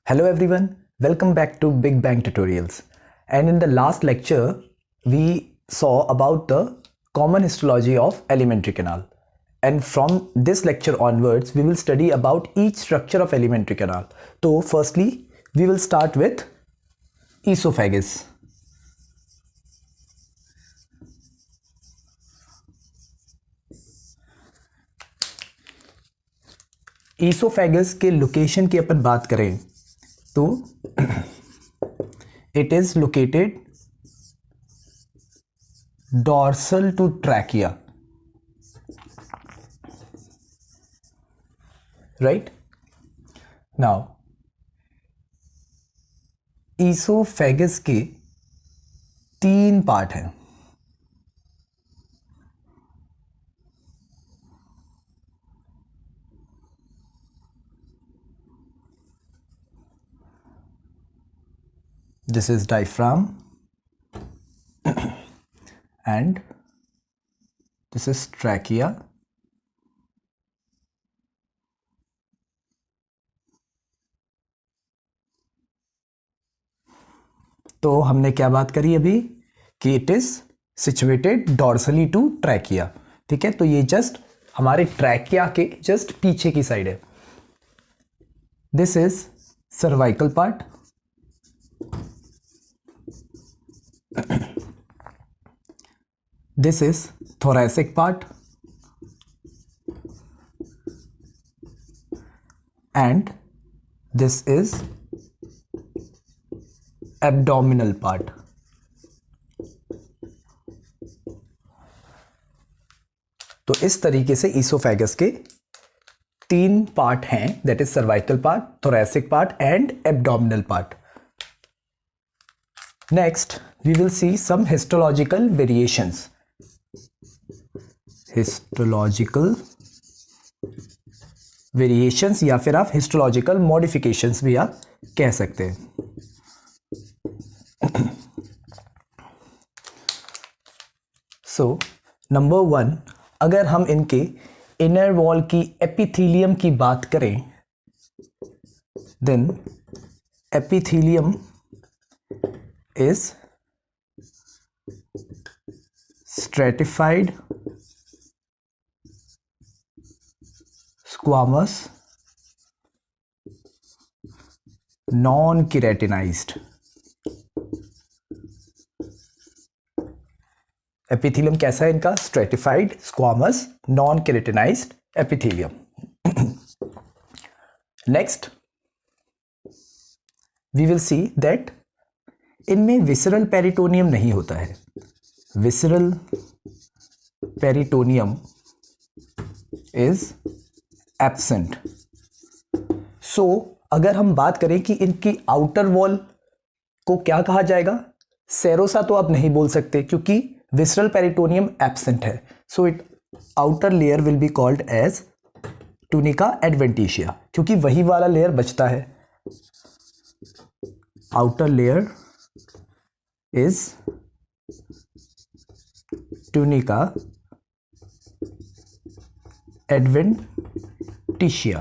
Hello everyone, welcome back to Big Bang Tutorials. And in the last lecture, we saw about the common histology of alimentary canal. And from this lecture onwards, we will study about each structure of alimentary canal. So firstly, we will start with esophagus. Esophagus के location की अपन बात करें तो it is located dorsal to trachea, right? Now esophagus के 3 part हैं. This is diaphragm and this is trachea. तो हमने क्या बात करी अभी कि it is situated dorsally to trachea. ठीक है, तो ये जस्ट हमारे ट्रैकिया के जस्ट पीछे की साइड है. This is cervical part. This is thoracic part and this is abdominal part. तो इस तरीके से इसोफेगस के 3 पार्ट हैं, that is cervical part, thoracic part and abdominal part. Next, we will see some histological variations. Histological variations या फिर आप histological modifications भी आप कह सकते हैं. So, number 1, अगर हम इनके inner wall की epithelium की बात करें, then epithelium is stratified squamous non-keratinized. Epithelium कैसा है इनका? Stratified squamous non keratinized epithelium. Next we will see that इनमें विसरल पेरिटोनियम नहीं होता है. Visceral peritoneum is absent. So अगर हम बात करें कि इनकी आउटर वॉल को क्या कहा जाएगा, सेरोसा तो आप नहीं बोल सकते क्योंकि विसरल पेरिटोनियम एब्सेंट है. So it outer layer will be called as tunica adventitia, क्योंकि वही वाला लेयर बचता है. Outer layer is tunica adventitia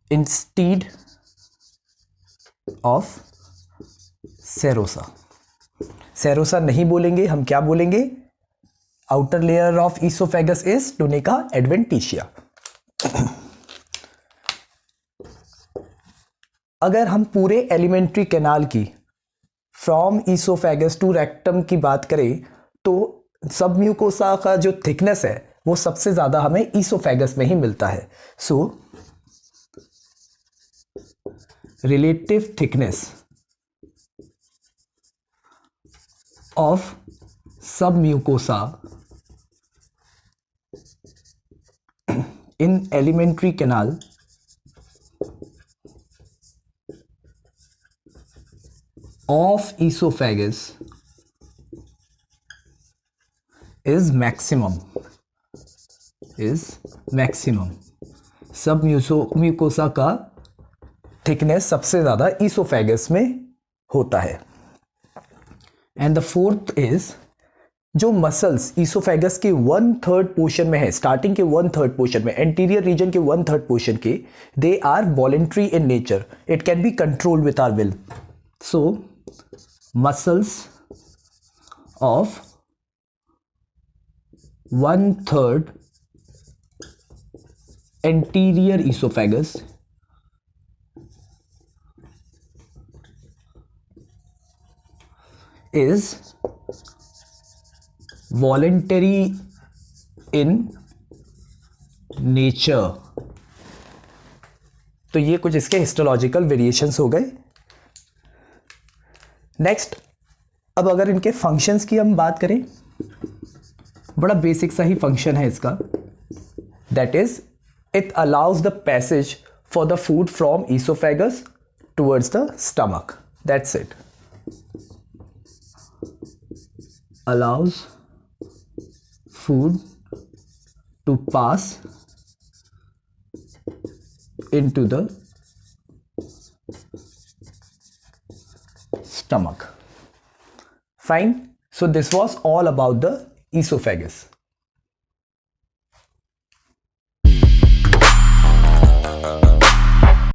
instead of serosa. serosa नहीं बोलेंगे हम, क्या बोलेंगे? outer layer of esophagus is tunica adventitia. अगर हम पूरे एलिमेंट्री कैनाल की फ्रॉम इसोफेगस टू रेक्टम की बात करें तो सबम्यूकोसा का जो थिकनेस है वो सबसे ज्यादा हमें इसोफेगस में ही मिलता है. So relative thickness of submucosa in alimentary canal of esophagus is maximum. सब म्यूकोसा का थिकनेस सबसे ज्यादा इसोफेगस में होता है. एंड द फोर्थ इज जो मसल्स ईसोफेगस के 1/3 पोर्शन में है, स्टार्टिंग के 1/3 पोर्शन में, एंटीरियर रीजन के 1/3 पोर्शन के, they are voluntary in nature, it can be controlled with our will. So muscles of 1/3 anterior esophagus is voluntary in nature. तो ये कुछ इसके हिस्टोलॉजिकल वेरिएशंस हो गए. नेक्स्ट, अब अगर इनके फंक्शंस की हम बात करें, बड़ा बेसिक सा ही फंक्शन है इसका, that is it allows the passage for the food from esophagus towards the stomach. That's it. Allows food to pass into the stomach. Fine. So this was all about the esophagus.